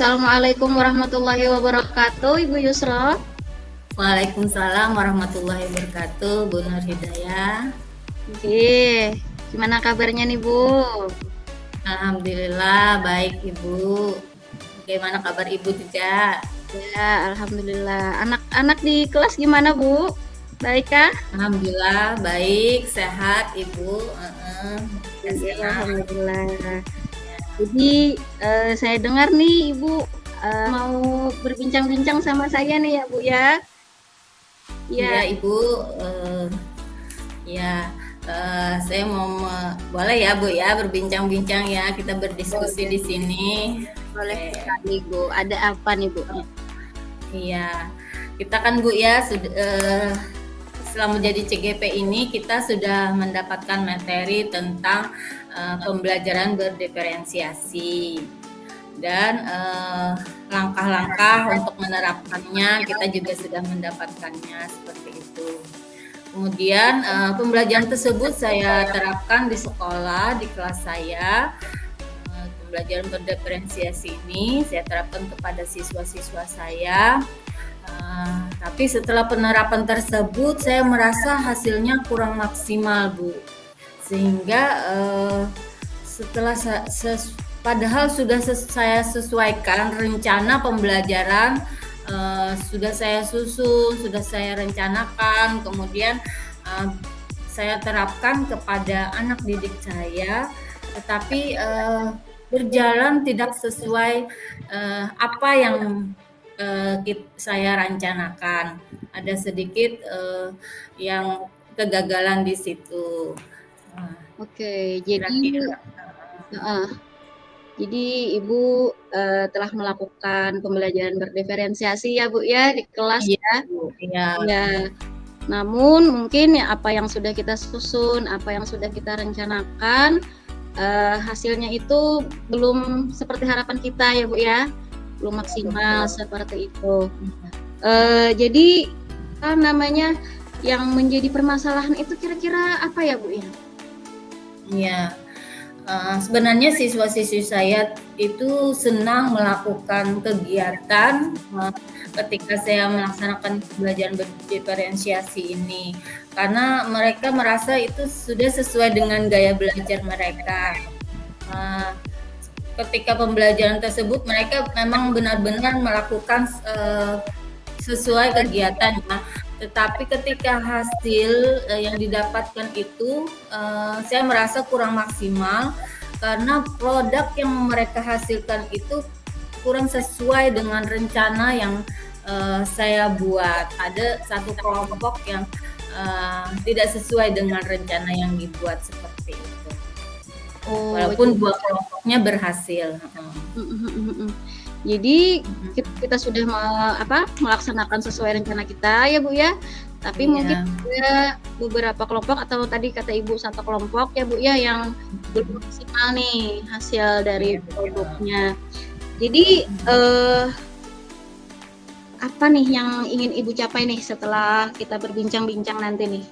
Assalamualaikum warahmatullahi wabarakatuh, Ibu Yusra. Waalaikumsalam warahmatullahi wabarakatuh, Bu Nur Hidayah. Oke, gimana kabarnya nih, Bu? Alhamdulillah baik Ibu. Bagaimana kabar Ibu juga? Ya, alhamdulillah. Anak-anak di kelas gimana, Bu? Baik kah? Alhamdulillah baik, sehat Ibu. Ya, alhamdulillah. Jadi saya dengar nih Ibu mau berbincang-bincang sama saya nih ya, Bu ya. Iya Ibu. Saya mau boleh ya Bu ya berbincang-bincang ya, kita berdiskusi di sini. Boleh sekali Bu. Ada apa nih Bu? Iya, kita kan Bu ya setelah menjadi CGP ini kita sudah mendapatkan materi tentang pembelajaran berdiferensiasi dan langkah-langkah untuk menerapkannya kita juga sudah mendapatkannya seperti itu. Kemudian pembelajaran tersebut saya terapkan di sekolah, di kelas saya. Pembelajaran berdiferensiasi ini saya terapkan kepada siswa-siswa saya. Tapi setelah penerapan tersebut saya merasa hasilnya kurang maksimal Bu, sehingga setelah padahal sudah saya sesuaikan rencana pembelajaran, sudah saya susun, sudah saya rencanakan, kemudian saya terapkan kepada anak didik saya, tetapi berjalan tidak sesuai apa yang saya rencanakan. Ada sedikit yang kegagalan di situ. Oke, jadi Ibu telah melakukan pembelajaran berdiferensiasi ya Bu ya di kelas ya. Iya. Ya. Namun mungkin ya apa yang sudah kita susun, apa yang sudah kita rencanakan, hasilnya itu belum seperti harapan kita ya Bu ya. Belum maksimal seperti itu. Jadi apa namanya yang menjadi permasalahan itu kira-kira apa ya Bu ya? Iya, sebenarnya siswa-siswi saya itu senang melakukan kegiatan ketika saya melaksanakan pembelajaran berdiferensiasi ini, karena mereka merasa itu sudah sesuai dengan gaya belajar mereka. Ketika pembelajaran tersebut mereka memang benar-benar melakukan sesuai kegiatannya, tetapi ketika hasil yang didapatkan itu saya merasa kurang maksimal karena produk yang mereka hasilkan itu kurang sesuai dengan rencana yang saya buat. Ada satu kelompok yang tidak sesuai dengan rencana yang dibuat seperti itu. Walaupun dua kelompoknya berhasil. Jadi kita sudah melaksanakan sesuai rencana kita ya Bu ya. Tapi mungkin ada beberapa kelompok atau tadi kata Ibu satu kelompok ya Bu ya yang belum maksimal nih hasil dari produknya. Jadi apa nih yang ingin Ibu capai nih setelah kita berbincang-bincang nanti nih?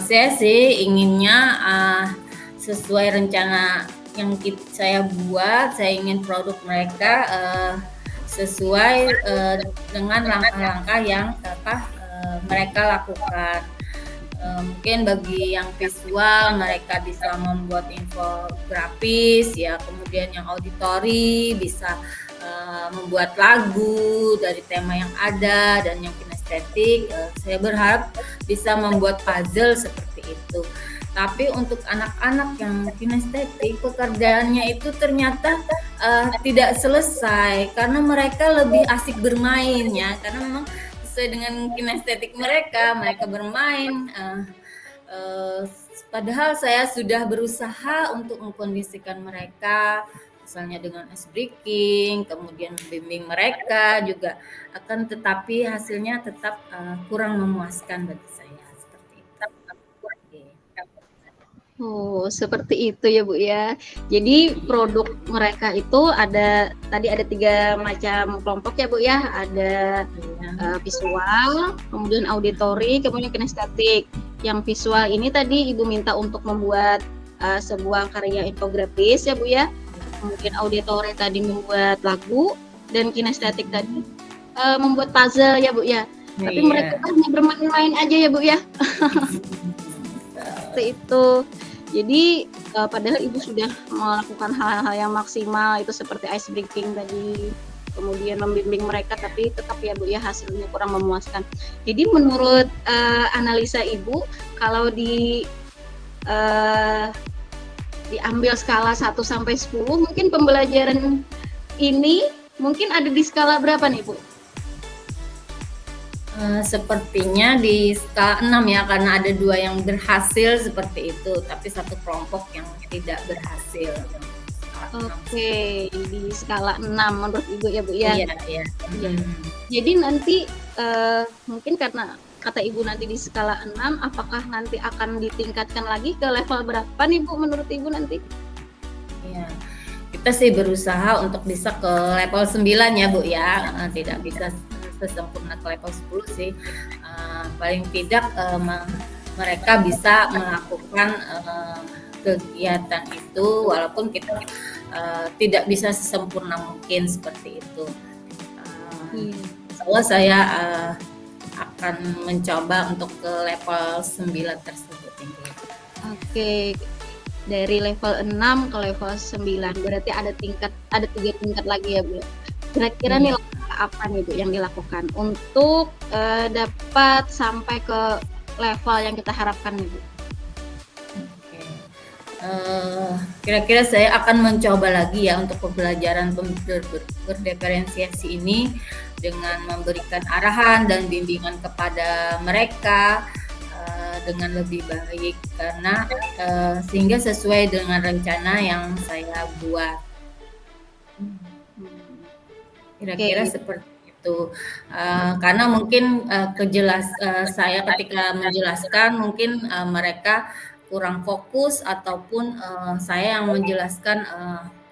Saya sih inginnya sesuai rencana yang saya buat. Saya ingin produk mereka sesuai dengan langkah-langkah yang mereka lakukan. Mungkin bagi yang visual mereka bisa membuat infografis ya, kemudian yang auditori bisa membuat lagu dari tema yang ada, dan yang kinestetik saya berharap bisa membuat puzzle seperti itu. Tapi untuk anak-anak yang kinestetik pekerjaannya itu ternyata tidak selesai karena mereka lebih asik bermain ya, karena memang sesuai dengan kinestetik mereka bermain. Padahal saya sudah berusaha untuk mengkondisikan mereka, misalnya dengan ice breaking, kemudian membimbing mereka juga, akan tetapi hasilnya tetap kurang memuaskan bagi saya. Seperti itu. Oh, seperti itu ya Bu ya. Jadi produk mereka itu tadi ada 3 macam kelompok ya Bu ya. Ada visual, kemudian auditori, kemudian kinestetik. Yang visual ini tadi Ibu minta untuk membuat sebuah karya infografis ya Bu ya. kemudian auditory tadi membuat lagu, dan kinestetik tadi membuat puzzle ya Bu ya. Tapi mereka hanya bermain-main aja ya Bu ya. Seperti itu. Jadi padahal Ibu sudah melakukan hal-hal yang maksimal, itu seperti ice breaking tadi, kemudian membimbing mereka, tapi tetap ya Bu ya hasilnya kurang memuaskan. Jadi menurut analisa Ibu, kalau diambil skala 1 sampai 10, mungkin pembelajaran ini mungkin ada di skala berapa nih Bu? Sepertinya di skala 6 ya, karena ada 2 yang berhasil seperti itu, tapi 1 kelompok yang tidak berhasil. Oke, di skala 6 menurut Ibu ya Bu ya? Iya. Jadi nanti mungkin karena kata Ibu nanti di skala 6, apakah nanti akan ditingkatkan lagi ke level berapa nih Bu menurut Ibu nanti? Iya, kita sih berusaha untuk bisa ke level 9 ya Bu ya, tidak bisa sesempurna ke level 10 sih. Paling tidak mereka bisa melakukan kegiatan itu walaupun kita tidak bisa sesempurna mungkin seperti itu. Kalau saya akan mencoba untuk ke level 9 tersebut. Oke, dari level 6 ke level 9, berarti ada 3 tingkat lagi ya Bu. Kira-kira nih apa nih Bu yang dilakukan untuk dapat sampai ke level yang kita harapkan nih Bu? Kira-kira saya akan mencoba lagi ya untuk pembelajaran berdiferensiasi ini dengan memberikan arahan dan bimbingan kepada mereka dengan lebih baik, karena sehingga sesuai dengan rencana yang saya buat. Kira-kira seperti itu. Karena mungkin saya ketika menjelaskan mungkin mereka kurang fokus, ataupun saya yang menjelaskan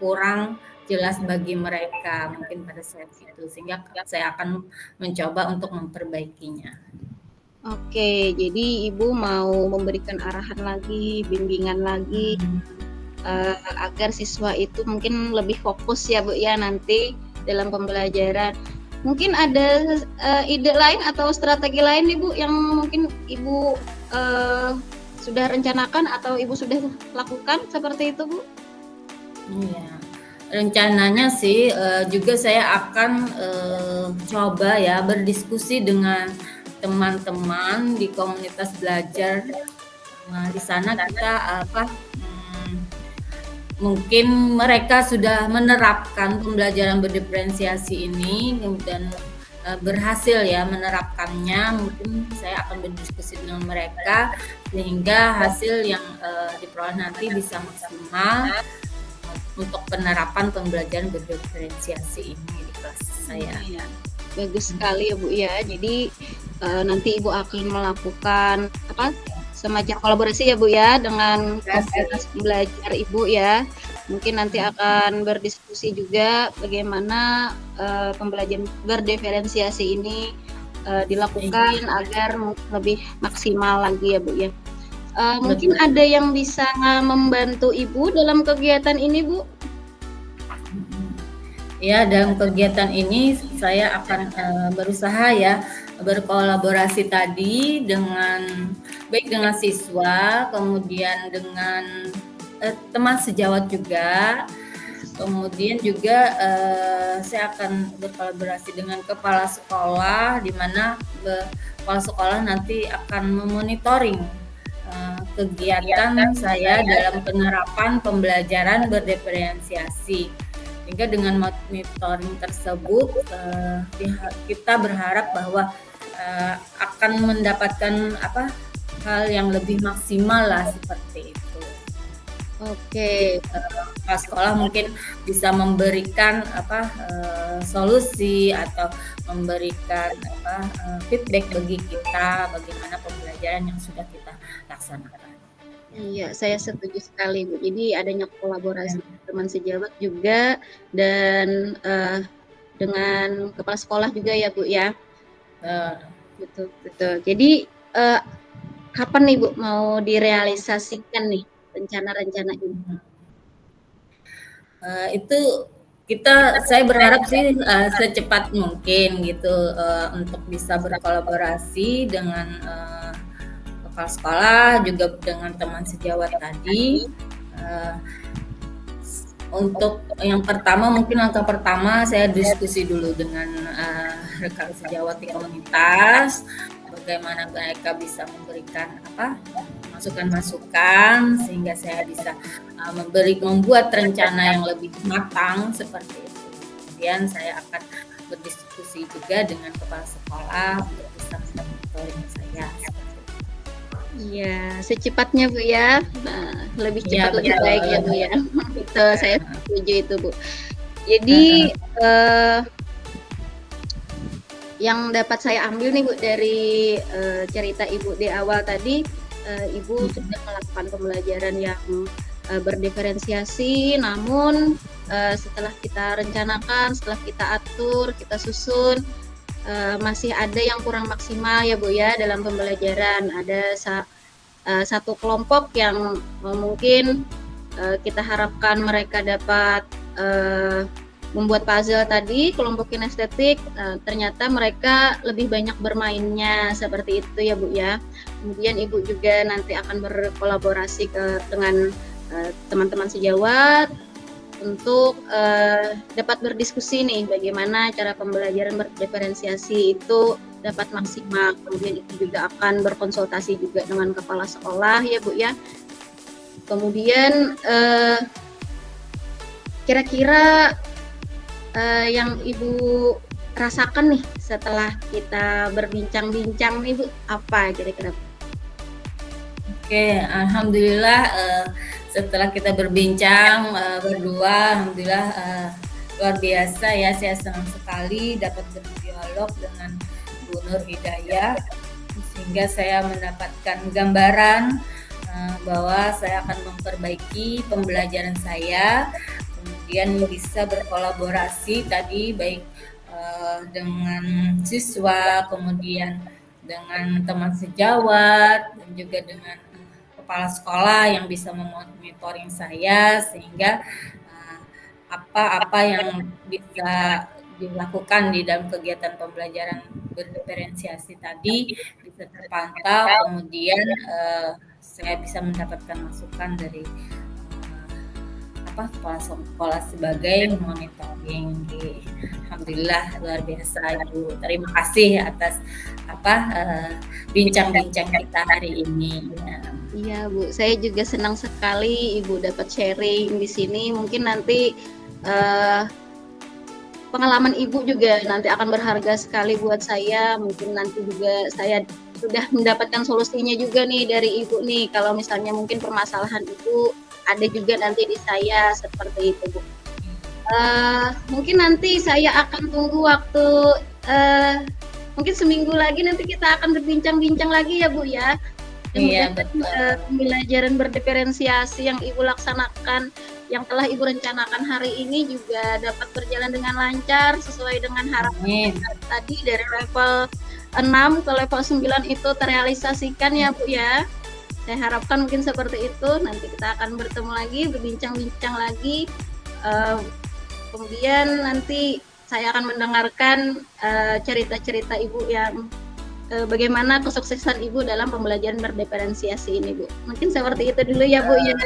kurang jelas bagi mereka mungkin pada saat itu, sehingga saya akan mencoba untuk memperbaikinya. Oke, jadi Ibu mau memberikan arahan lagi, bimbingan lagi, agar siswa itu mungkin lebih fokus ya Bu ya nanti dalam pembelajaran. Mungkin ada ide lain atau strategi lain nih Bu yang mungkin Ibu sudah rencanakan atau Ibu sudah lakukan seperti itu Bu? Iya, rencananya sih juga saya akan coba ya berdiskusi dengan teman-teman di komunitas belajar. Nah, di sana kita mungkin mereka sudah menerapkan pembelajaran berdiferensiasi ini dan berhasil ya menerapkannya. Mungkin saya akan berdiskusi dengan mereka sehingga hasil yang diperoleh nanti bisa maksimal untuk penerapan pembelajaran berdiferensiasi ini di kelas saya. Ya, bagus sekali ya Bu ya. Jadi nanti Ibu akan melakukan semacam kolaborasi ya Bu ya dengan komunitas belajar Ibu ya. Mungkin nanti akan berdiskusi juga bagaimana pembelajaran berdiferensiasi ini dilakukan agar lebih maksimal lagi ya Bu ya. Mungkin ada yang bisa membantu Ibu dalam kegiatan ini Bu? Ya, dalam kegiatan ini saya akan berusaha ya berkolaborasi tadi baik dengan siswa, kemudian dengan teman sejawat juga, kemudian juga saya akan berkolaborasi dengan kepala sekolah, di mana kepala sekolah nanti akan memonitoring kegiatan saya dalam penerapan pembelajaran berdiferensiasi. Sehingga dengan monitoring tersebut kita berharap bahwa akan mendapatkan hal yang lebih maksimal lah seperti itu. Oke, kepala sekolah mungkin bisa memberikan solusi atau memberikan feedback bagi kita bagaimana pembelajaran yang sudah kita laksanakan. Iya, saya setuju sekali Bu. Jadi adanya kolaborasi teman sejawat juga dan dengan kepala sekolah juga ya Bu ya. Betul. Jadi kapan nih Bu mau direalisasikan nih rencana-rencana ini? Itu saya berharap sih secepat mungkin gitu untuk bisa berkolaborasi dengan kepala sekolah juga dengan teman sejawat tadi. Untuk yang pertama mungkin langkah pertama saya diskusi dulu dengan rekan sejawat di komunitas, bagaimana mereka bisa memberikan masukan-masukan sehingga saya bisa membuat rencana yang lebih matang seperti itu. Kemudian saya akan berdiskusi juga dengan kepala sekolah untuk bisa mentoring saya. Iya, secepatnya Bu ya. Nah, lebih cepat lebih betul. baik ya Bu ya. Itu saya setuju itu Bu. Jadi yang dapat saya ambil nih Bu dari cerita Ibu di awal tadi, Ibu sudah melakukan pembelajaran yang berdiferensiasi, namun setelah kita rencanakan, setelah kita atur, kita susun, masih ada yang kurang maksimal ya Bu ya dalam pembelajaran. Ada satu kelompok yang mungkin kita harapkan mereka dapat membuat puzzle tadi, kelompok kinestetik, ternyata mereka lebih banyak bermainnya seperti itu ya Bu ya. Kemudian Ibu juga nanti akan berkolaborasi dengan teman-teman sejawat untuk dapat berdiskusi nih bagaimana cara pembelajaran berdiferensiasi itu dapat maksimal. Kemudian Ibu juga akan berkonsultasi juga dengan kepala sekolah ya Bu ya. Kemudian kira-kira yang Ibu rasakan nih setelah kita berbincang-bincang nih Bu, apa kira-kira? Oke, alhamdulillah setelah kita berbincang berdua, alhamdulillah luar biasa ya, saya senang sekali dapat berdialog dengan Bu Nur Hidayah, sehingga saya mendapatkan gambaran bahwa saya akan memperbaiki pembelajaran saya, kemudian bisa berkolaborasi tadi baik dengan siswa, kemudian dengan teman sejawat, dan juga dengan kepala sekolah yang bisa memonitoring saya sehingga apa-apa yang bisa dilakukan di dalam kegiatan pembelajaran berdiferensiasi tadi bisa terpantau, kemudian saya bisa mendapatkan masukan dari kepala sekolah sebagai monitoring. Alhamdulillah luar biasa Ibu. Terima kasih atas bincang-bincang kita hari ini. Iya Bu, saya juga senang sekali Ibu dapat sharing di sini. Mungkin nanti pengalaman Ibu juga nanti akan berharga sekali buat saya. Mungkin nanti juga saya sudah mendapatkan solusinya juga nih dari Ibu nih. Kalau misalnya mungkin permasalahan Ibu ada juga nanti di saya seperti itu Bu. Mungkin nanti saya akan tunggu waktu mungkin seminggu lagi nanti kita akan berbincang-bincang lagi ya Bu ya. Iya betul. Pembelajaran berdiferensiasi yang Ibu laksanakan, yang telah Ibu rencanakan hari ini juga dapat berjalan dengan lancar sesuai dengan harapan tadi dari level 6 ke level 9 itu terrealisasikan ya Bu ya. Saya harapkan mungkin seperti itu. Nanti kita akan bertemu lagi, berbincang-bincang lagi. Kemudian nanti saya akan mendengarkan cerita-cerita Ibu yang bagaimana kesuksesan Ibu dalam pembelajaran berdiferensiasi ini Bu. Mungkin seperti itu dulu ya Bu ya.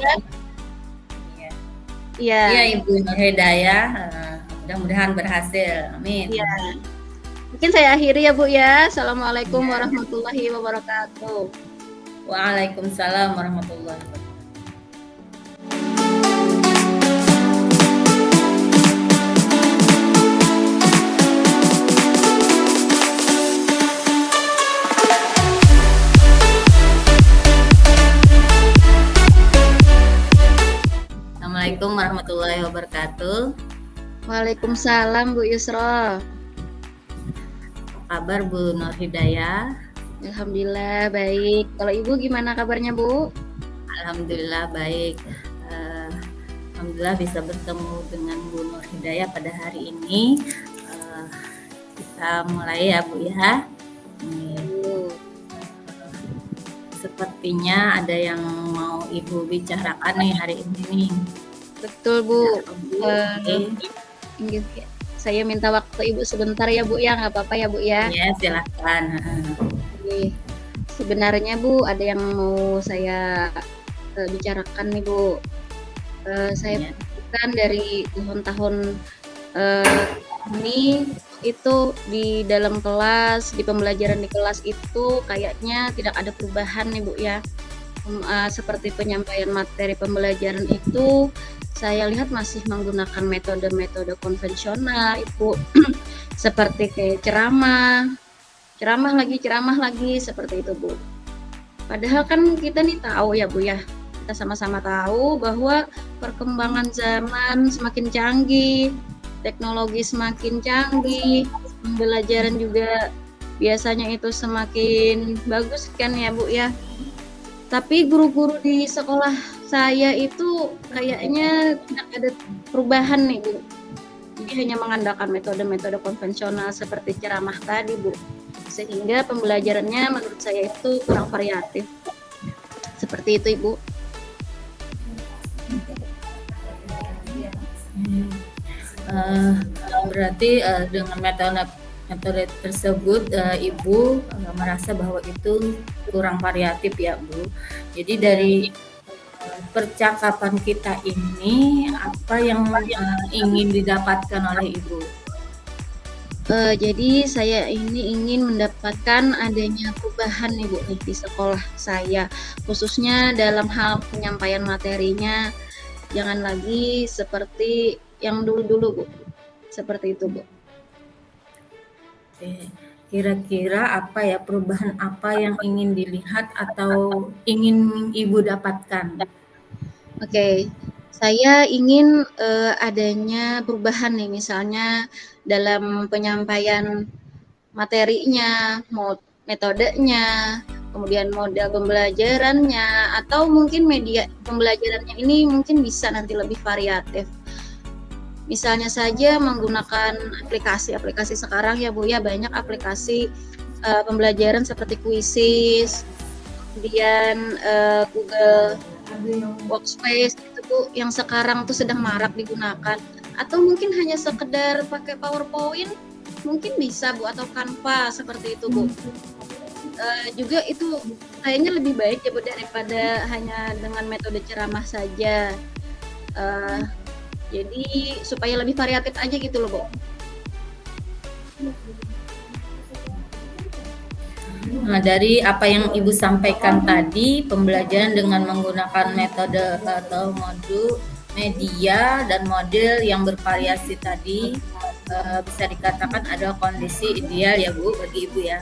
Iya Ibu Nur Hidayah, mudah-mudahan berhasil. Amin. Iya. Mungkin saya akhiri ya Bu ya. Assalamualaikum warahmatullahi wabarakatuh. Waalaikumsalam warahmatullahi wabarakatuh. Assalamualaikum warahmatullahi wabarakatuh. Waalaikumsalam Bu Yusra. Apa kabar Bu Nur Hidayah? Alhamdulillah baik. Kalau Ibu gimana kabarnya Bu? Alhamdulillah baik. Alhamdulillah bisa bertemu dengan Bu Nur Hidayah pada hari ini. Kita mulai ya Bu ya. Sepertinya ada yang mau Ibu bicarakan nih hari ini nih. Betul Bu. Oke. Inggih, saya minta waktu Ibu sebentar ya Bu ya, nggak apa-apa ya Bu ya? Ya, silakan. Oke. Sebenarnya Bu, ada yang mau saya bicarakan nih Bu. Saya Ya. perhatikan dari tahun-tahun ini itu di dalam kelas, di pembelajaran di kelas itu kayaknya tidak ada perubahan nih Bu ya. Seperti penyampaian materi pembelajaran itu saya lihat masih menggunakan metode-metode konvensional Ibu. Seperti kayak ceramah lagi seperti itu Bu. Padahal kan kita nih tahu ya Bu ya, kita sama-sama tahu bahwa perkembangan zaman semakin canggih, teknologi semakin canggih, pembelajaran juga biasanya itu semakin bagus kan ya Bu ya. Tapi guru-guru di sekolah saya itu kayaknya tidak ada perubahan nih Bu. Jadi hanya mengandalkan metode-metode konvensional seperti ceramah tadi Bu. Sehingga pembelajarannya menurut saya itu kurang variatif. Seperti itu Ibu. Berarti dengan metode tersebut Ibu merasa bahwa itu kurang variatif ya Bu. Jadi dari percakapan kita ini apa yang ingin didapatkan oleh Ibu? Jadi saya ini ingin mendapatkan adanya perubahan nih Bu nih di sekolah saya, khususnya dalam hal penyampaian materinya, jangan lagi seperti yang dulu-dulu Bu, seperti itu Bu. Oke. Kira-kira apa ya perubahan apa yang ingin dilihat atau ingin Ibu dapatkan? Oke, saya ingin adanya perubahan nih, misalnya dalam penyampaian materinya, metodenya, kemudian model pembelajarannya, atau mungkin media pembelajarannya ini mungkin bisa nanti lebih variatif. Misalnya saja menggunakan aplikasi-aplikasi sekarang ya Bu ya, banyak aplikasi pembelajaran seperti Quizzes, kemudian Google Workspace itu Bu yang sekarang tuh sedang marak digunakan, atau mungkin hanya sekedar pakai PowerPoint mungkin bisa Bu, atau Canva seperti itu Bu. Juga itu kayaknya lebih baik ya Bu daripada hanya dengan metode ceramah saja. Jadi supaya lebih variatif aja gitu loh Bu. Nah, dari apa yang Ibu sampaikan tadi, pembelajaran dengan menggunakan metode atau modul media dan model yang bervariasi tadi bisa dikatakan ada kondisi ideal ya Bu bagi Ibu ya.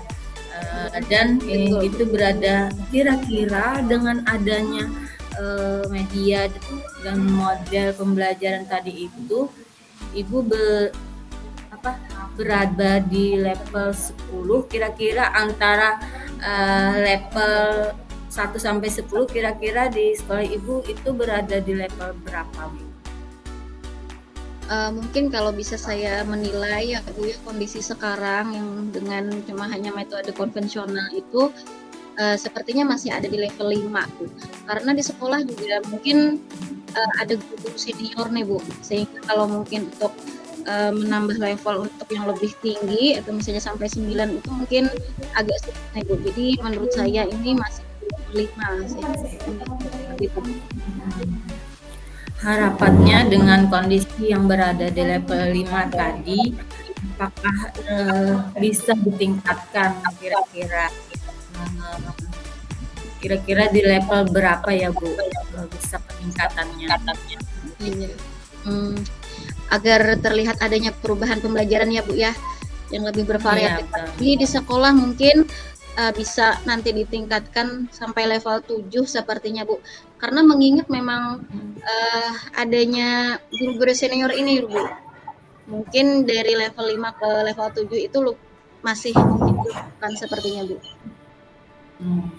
Dan itu berada kira-kira dengan adanya media dan model pembelajaran tadi itu Ibu berada di level 10 kira-kira antara level 1 sampai 10 kira-kira di sekolah Ibu itu berada di level berapa Bu? Mungkin kalau bisa saya menilai ya Bu ya, kondisi sekarang yang dengan cuma hanya metode konvensional itu sepertinya masih ada di level 5 Bu. Karena di sekolah juga mungkin ada guru senior nih Bu, sehingga kalau mungkin untuk menambah level untuk yang lebih tinggi atau misalnya sampai 9 itu mungkin agak sulit nih Bu. Jadi menurut saya ini masih di level 5 gitu. Harapannya dengan kondisi yang berada di level 5 tadi, apakah bisa ditingkatkan kira-kira di level berapa ya Bu bisa peningkatannya? Iya. Agar terlihat adanya perubahan pembelajaran ya Bu ya, yang lebih bervariatif. Ini di sekolah mungkin bisa nanti ditingkatkan sampai level 7 sepertinya Bu. Karena mengingat memang adanya guru-guru senior ini Bu. Mungkin dari level 5 ke level 7 itu masih mungkin sepertinya Bu.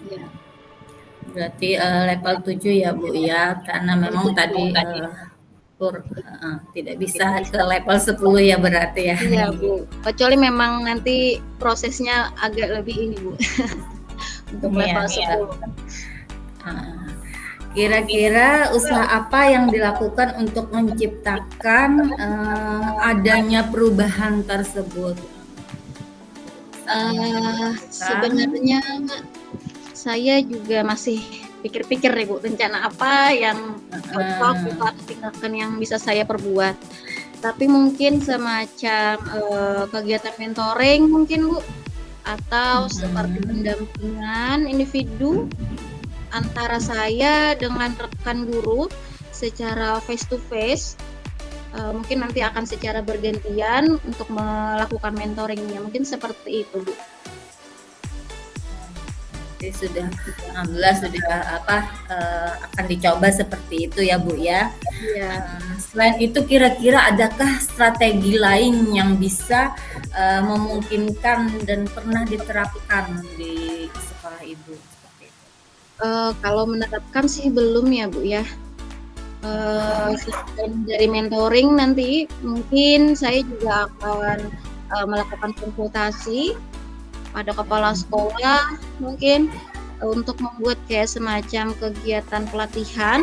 Ya. Berarti level 7 ya Bu ya, karena memang tadi tidak bisa ke level 10 ya berarti ya. Iya Bu, kecuali memang nanti prosesnya agak lebih ini Bu untuk level 10. Kira-kira usaha apa yang dilakukan untuk menciptakan adanya perubahan tersebut? Sebenarnya saya juga masih pikir-pikir nih Bu, rencana apa yang cocok gitu atau tindakan yang bisa saya perbuat. Tapi mungkin semacam kegiatan mentoring mungkin Bu, atau seperti pendampingan individu antara saya dengan rekan guru secara face to face. Mungkin nanti akan secara bergantian untuk melakukan mentoringnya, mungkin seperti itu Bu. Jadi sudah alhamdulillah sudah akan dicoba seperti itu ya Bu ya. Iya. Selain itu kira-kira adakah strategi lain yang bisa memungkinkan dan pernah diterapkan di sekolah Ibu seperti itu? Kalau menerapkan sih belum ya Bu ya. Selain dari mentoring nanti mungkin saya juga akan melakukan konsultasi pada kepala sekolah mungkin untuk membuat kayak semacam kegiatan pelatihan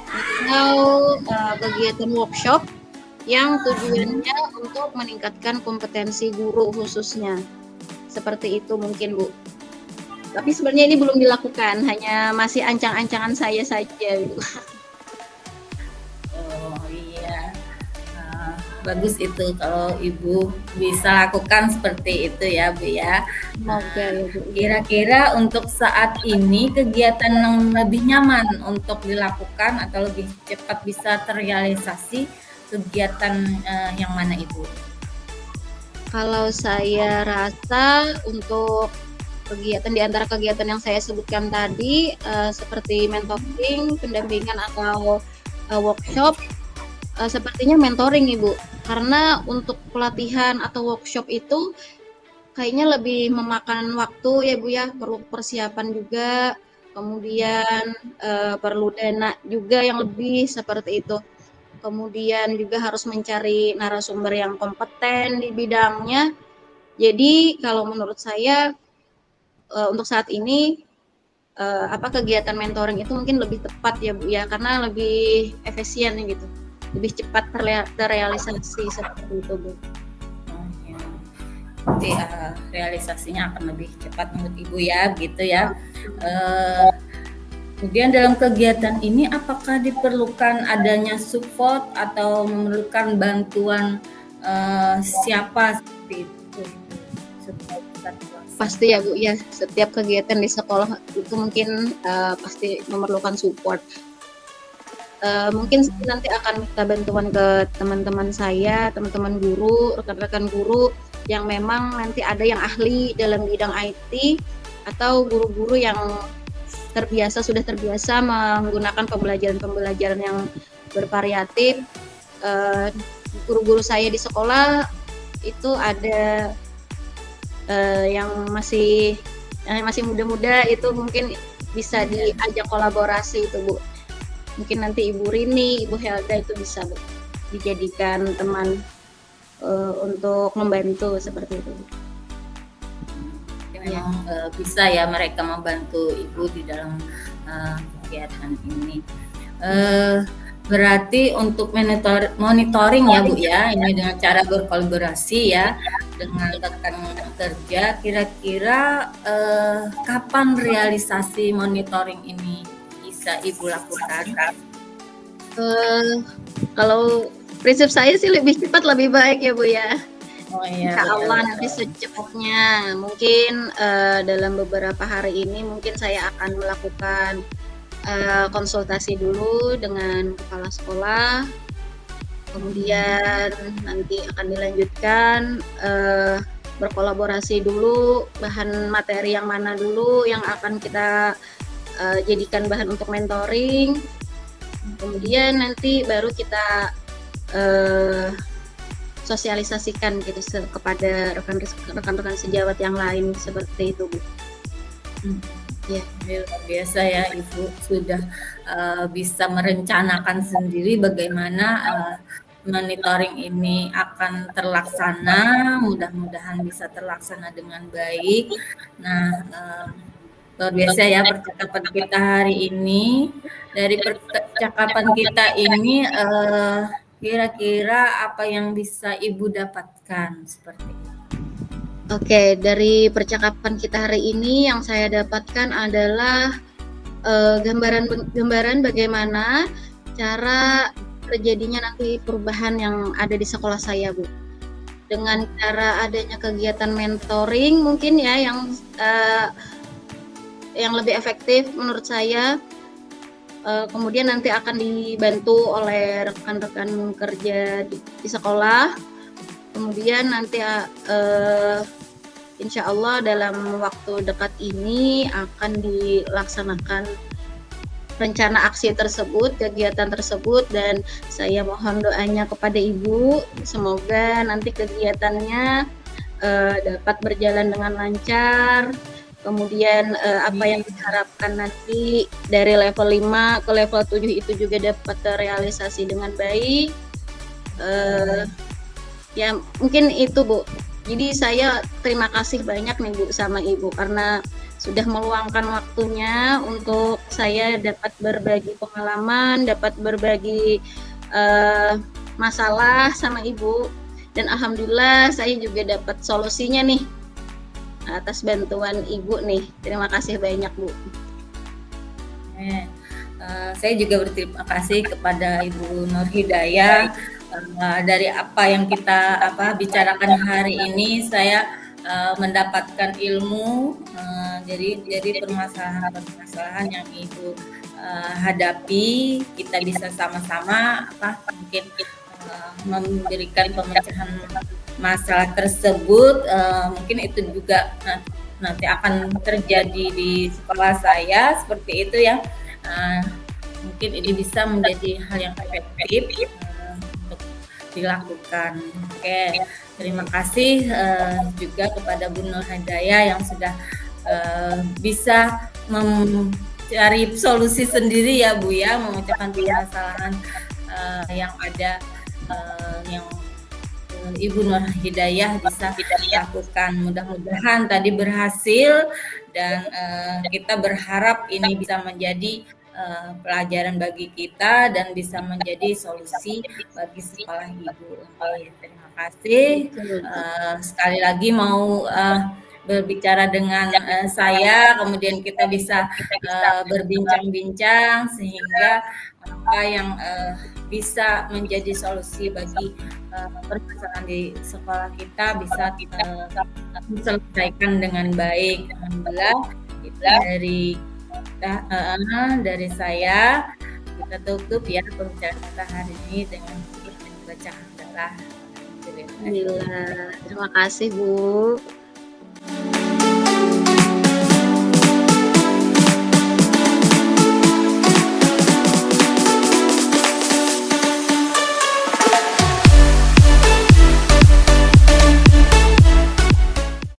atau kegiatan workshop yang tujuannya untuk meningkatkan kompetensi guru khususnya. Seperti itu mungkin Bu. Tapi sebenarnya ini belum dilakukan, hanya masih ancang-ancangan saya saja Bu. Oh iya, bagus itu kalau Ibu bisa lakukan seperti itu ya Bu ya. Semoga ya Bu. Kira-kira untuk saat ini kegiatan yang lebih nyaman untuk dilakukan atau lebih cepat bisa terrealisasi kegiatan yang mana Ibu? Kalau saya rasa untuk kegiatan di antara kegiatan yang saya sebutkan tadi seperti mentoring, pendampingan atau workshop, sepertinya mentoring Ibu. Karena untuk pelatihan atau workshop itu kayaknya lebih memakan waktu ya Bu ya, perlu persiapan juga, kemudian perlu dana juga yang lebih seperti itu. Kemudian juga harus mencari narasumber yang kompeten di bidangnya. Jadi kalau menurut saya untuk saat ini kegiatan mentoring itu mungkin lebih tepat ya Bu ya, karena lebih efisien gitu, lebih cepat terrealisasi seperti itu Bu. Nanti realisasinya akan lebih cepat menurut Ibu ya, gitu ya. Kemudian dalam kegiatan ini apakah diperlukan adanya support atau memerlukan bantuan siapa seperti itu? Pasti ya Bu ya, setiap kegiatan di sekolah itu mungkin pasti memerlukan support. Mungkin nanti akan minta bantuan ke teman-teman saya, teman-teman guru, rekan-rekan guru yang memang nanti ada yang ahli dalam bidang IT atau guru-guru yang sudah terbiasa menggunakan pembelajaran yang bervariatif. Guru-guru saya di sekolah itu ada yang masih muda-muda, itu mungkin bisa diajak kolaborasi itu Bu. Mungkin nanti Ibu Rini, Ibu Helda itu bisa Bu dijadikan teman untuk membantu seperti itu. Memang bisa ya mereka membantu Ibu di dalam kegiatan ini. Berarti untuk monitoring ya Bu ya, ini dengan cara berkolaborasi ya dengan rekan kerja. Kira-kira kapan realisasi monitoring ini bisa Ibu lakukan? Kalau prinsip saya sih lebih cepat lebih baik ya Bu ya. Oh iya. Insya Allah nanti secepatnya, mungkin dalam beberapa hari ini mungkin saya akan melakukan konsultasi dulu dengan kepala sekolah, kemudian nanti akan dilanjutkan berkolaborasi dulu, bahan materi yang mana dulu yang akan kita jadikan bahan untuk mentoring, kemudian nanti baru kita sosialisasikan gitu kepada rekan-rekan sejawat yang lain seperti itu Bu. Ya, luar biasa ya Ibu sudah bisa merencanakan sendiri bagaimana monitoring ini akan terlaksana. Mudah-mudahan bisa terlaksana dengan baik. Nah, Luar biasa ya percakapan kita hari ini. Dari percakapan kita ini, kira-kira apa yang bisa Ibu dapatkan seperti itu? Oke, dari percakapan kita hari ini yang saya dapatkan adalah gambaran bagaimana cara terjadinya nanti perubahan yang ada di sekolah saya, Bu. Dengan cara adanya kegiatan mentoring mungkin ya yang lebih efektif menurut saya. Kemudian nanti akan dibantu oleh rekan-rekan kerja di sekolah. Kemudian nanti insya Allah dalam waktu dekat ini akan dilaksanakan rencana aksi tersebut, kegiatan tersebut, dan saya mohon doanya kepada Ibu, semoga nanti kegiatannya dapat berjalan dengan lancar. Kemudian apa yang diharapkan nanti dari level 5 ke level 7 itu juga dapat terrealisasi dengan baik. Ya mungkin itu, Bu. Jadi saya terima kasih banyak nih, Bu, sama Ibu karena sudah meluangkan waktunya untuk saya dapat berbagi pengalaman, dapat berbagi masalah sama Ibu, dan alhamdulillah saya juga dapat solusinya nih atas bantuan Ibu nih. Terima kasih banyak, Bu. Saya juga berterima kasih kepada Ibu Nur Hidayah. Dari apa yang kita bicarakan hari ini, saya mendapatkan ilmu dari permasalahan-permasalahan yang Ibu hadapi. Kita bisa sama-sama mungkin memberikan pemecahan masalah tersebut. Mungkin itu juga nanti akan terjadi di sekolah saya seperti itu ya. Mungkin ini bisa menjadi hal yang efektif untuk dilakukan. Oke, terima kasih juga kepada Bu Nur Hidayah yang sudah bisa mencari solusi sendiri ya Bu ya, memecahkan permasalahan yang ada yang Ibu Nur Hidayah bisa lakukan. Mudah-mudahan tadi berhasil dan kita berharap ini bisa menjadi pelajaran bagi kita dan bisa menjadi solusi bagi sekolah Ibu. Terima kasih. Sekali lagi mau berbicara dengan saya, kemudian kita bisa berbincang-bincang sehingga apa yang bisa menjadi solusi bagi permasalahan di sekolah kita bisa kita selesaikan dengan baik. Alhamdulillah dari saya kita tutup ya pembicaraan kita hari ini dengan membaca hamdalah. Alhamdulillah. Terima kasih, Bu.